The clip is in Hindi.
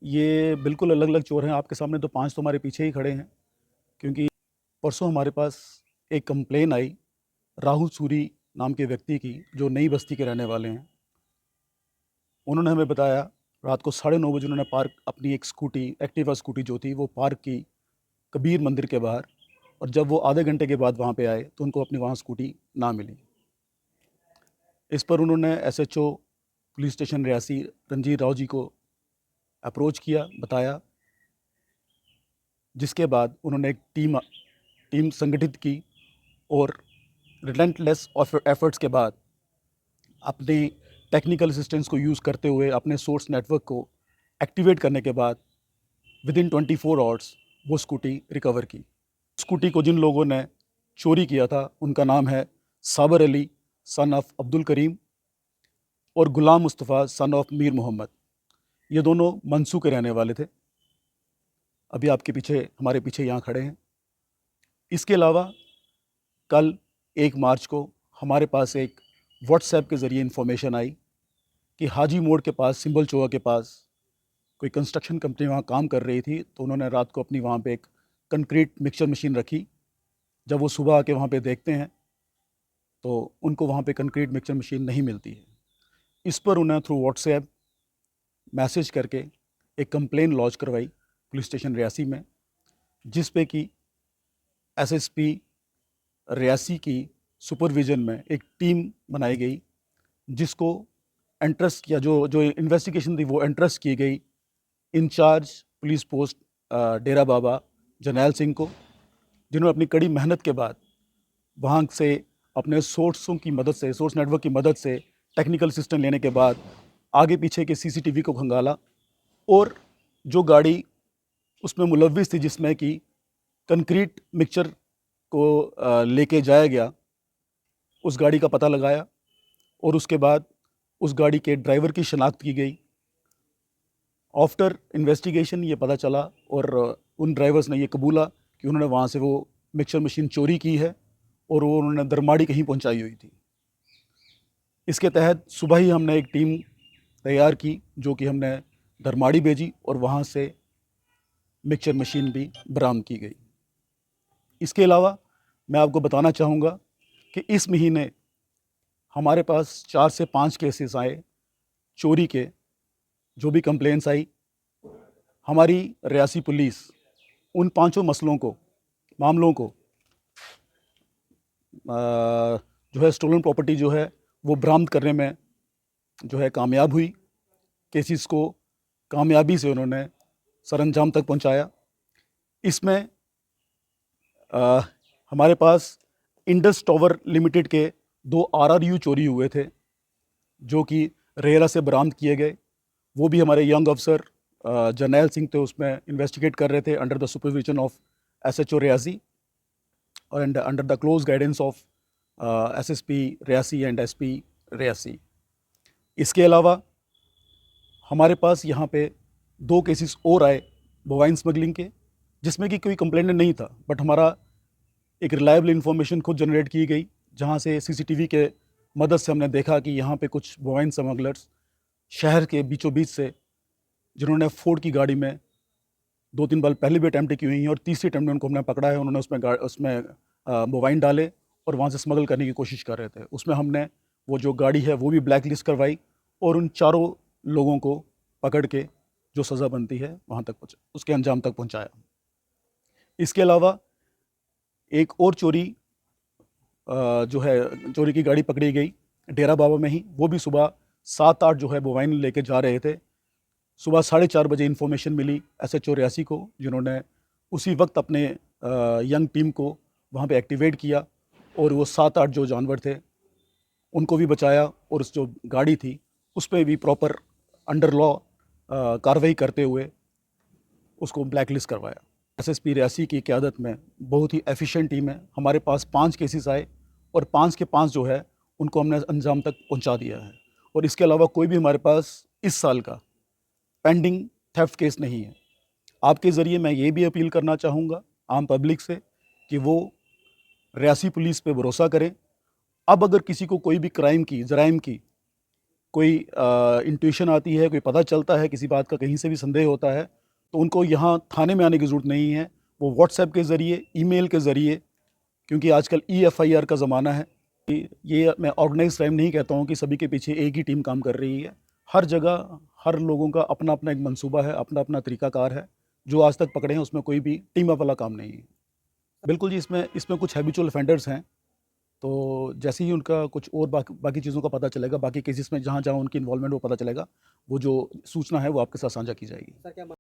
ये बिल्कुल अलग-अलग चोर हैं, आपके सामने तो 5 तो हमारे पीछे ही खड़े हैं, क्योंकि परसों हमारे पास एक कंप्लेन आई राहुल सूरी नाम के व्यक्ति की, जो नई बस्ती के रहने वाले हैं। उन्होंने हमें बताया रात को 9:30 बजे उन्होंने पार्क अपनी एक स्कूटी, एक्टिवा स्कूटी जो थी वो पार्क की कबीर मंदिर के बाहर, और जब वो आधे घंटे के बाद वहाँ पे आए तो उनको अपनी वहाँ स्कूटी ना मिली। इस पर उन्होंने SHO police station Reasi Ranjit Rao ji को अप्रोच किया, बताया, जिसके बाद उन्होंने एक टीम संगठित की और रिलेंटलेस एफर्ट्स के बाद अपने टेक्निकल असिस्टेंस को यूज़ करते हुए अपने सोर्स नेटवर्क को एक्टिवेट करने के बाद विद इन 24 आवर्स वो स्कूटी रिकवर की। स्कूटी को जिन लोगों ने चोरी किया था उनका नाम है साबर अली सन ऑफ अब्दुल करीम और गुलाम मुस्तफ़ा सन ऑफ मीर मोहम्मद। ये दोनों मंसू के रहने वाले थे, अभी आपके पीछे, हमारे पीछे यहाँ खड़े हैं। इसके अलावा कल 1 मार्च को हमारे पास एक व्हाट्सएप के ज़रिए इन्फॉर्मेशन आई कि हाजी मोड़ के पास, सिंबल चौक के पास कोई कंस्ट्रक्शन कंपनी वहाँ काम कर रही थी, तो उन्होंने रात को अपनी वहाँ पे एक कंक्रीट मिक्सचर मशीन रखी। जब वो सुबह आके वहाँ पे देखते हैं तो उनको वहाँ पे कंक्रीट मिक्सचर मशीन नहीं मिलती है। इस पर उन्हें थ्रू व्हाट्सएप मैसेज करके एक कंप्लेन लॉन्च करवाई पुलिस स्टेशन रियासी में, जिस पे कि एसएसपी रियासी की सुपरविज़न में एक टीम बनाई गई, जिसको एंट्रस्ट किया, जो जो इन्वेस्टिगेशन थी वो एंट्रस्ट की गई in charge police post Dera Baba Jarnail Singh को, जिन्होंने अपनी कड़ी मेहनत के बाद वहाँ से अपने सोर्सों की मदद से, सोर्स नेटवर्क की मदद से टेक्निकल असिस्टेंस लेने के बाद आगे पीछे के सीसीटीवी को खंगाला और जो गाड़ी उसमें मुलविस थी, जिसमें कि कंक्रीट मिक्सचर को लेके जाया गया, उस गाड़ी का पता लगाया और उसके बाद उस गाड़ी के ड्राइवर की शनाख्त की गई। आफ्टर इन्वेस्टिगेशन ये पता चला और उन ड्राइवर्स ने ये कबूला कि उन्होंने वहाँ से वो मिक्सचर मशीन चोरी की है और वो उन्होंने दरमाड़ी कहीं पहुँचाई हुई थी। इसके तहत सुबह ही हमने एक टीम तैयार की, जो कि हमने दरमाड़ी भेजी और वहाँ से मिक्सचर मशीन भी बरामद की गई। इसके अलावा मैं आपको बताना चाहूँगा कि इस महीने हमारे पास 4 से 5 केसेस आए चोरी के। जो भी कंप्लेंट्स आई, हमारी रियासी पुलिस उन 5 मामलों को जो है स्टोलन प्रॉपर्टी जो है वो बरामद करने में जो है कामयाब हुई। केसेस को कामयाबी से उन्होंने सरअंजाम तक पहुंचाया। इसमें हमारे पास इंडस टावर लिमिटेड के 2 आरआरयू चोरी हुए थे, जो कि रेरा से बरामद किए गए। वो भी हमारे यंग अफसर जरनैल सिंह थे, उसमें इन्वेस्टिगेट कर रहे थे under the supervision of SHO Reasi और under the close guidance of SSP Reasi and SP Reasi. इसके अलावा हमारे पास यहाँ पे 2 केसेस और आए बोवाइन स्मगलिंग के, जिसमें कि कोई कंप्लेंट नहीं था, बट हमारा एक रिलायबल इन्फॉर्मेशन खुद जनरेट की गई, जहाँ से सीसीटीवी के मदद से हमने देखा कि यहाँ पे कुछ बोवाइन स्मगलर्स शहर के बीचों बीच से, जिन्होंने फोर्ड की गाड़ी में 2-3 बार पहले भी अटैम्प्ट की हुई हैं और तीसरी अटैम्प्ट में उनको हमने पकड़ा है। उन्होंने उसमें बोवाइन डाले और वहाँ से स्मगल करने की कोशिश कर रहे थे। उसमें हमने वो जो गाड़ी है वो भी ब्लैक लिस्ट करवाई और उन चारों लोगों को पकड़ के जो सज़ा बनती है वहाँ तक उसके अंजाम तक पहुँचाया। इसके अलावा एक और चोरी जो है, चोरी की गाड़ी पकड़ी गई डेरा बाबा में ही। वो भी सुबह 7-8 जो है बोवाइन लेके जा रहे थे। सुबह 4:30 बजे इन्फॉर्मेशन मिली एसएचओ रियासी को, जिन्होंने उसी वक्त अपने यंग टीम को वहाँ पे एक्टिवेट किया और वो 7-8 जो जानवर थे उनको भी बचाया और उस जो गाड़ी थी उस पर भी प्रॉपर अंडर लॉ कार्रवाई करते हुए उसको ब्लैक लिस्ट करवाया। एसएसपी रियासी की क़यादत में बहुत ही एफिशिएंट टीम है। हमारे पास 5 केसेस आए और 5 के 5 जो है उनको हमने अंजाम तक पहुंचा दिया है। और इसके अलावा कोई भी हमारे पास इस साल का पेंडिंग थेफ्ट केस नहीं है। आपके ज़रिए मैं ये भी अपील करना चाहूँगा आम पब्लिक से कि वो रियासी पुलिस पे भरोसा करें। अब अगर किसी को कोई भी क्राइम की, जराइम की कोई इंट्यूशन आती है, कोई पता चलता है किसी बात का, कहीं से भी संदेह होता है, तो उनको यहाँ थाने में आने की ज़रूरत नहीं है। वो व्हाट्सएप के ज़रिए, ईमेल के ज़रिए, क्योंकि आजकल EFIR का ज़माना है। ये मैं ऑर्गेनाइज़ क्राइम नहीं कहता हूँ कि सभी के पीछे एक ही टीम काम कर रही है। हर जगह हर लोगों का अपना-अपना एक मंसूबा है, अपना-अपना तरीक़ाकार है। जो आज तक पकड़े हैं उसमें कोई भी टीम अप वाला काम नहीं है। बिल्कुल जी, इसमें कुछ हैबिचुअल ऑफेंडर्स हैं, तो जैसे ही उनका कुछ और बाकी चीज़ों का पता चलेगा, बाकी केसेस में जहाँ-जहाँ उनकी इन्वॉल्वमेंट वो पता चलेगा, वो जो सूचना है वो आपके साथ साझा की जाएगी।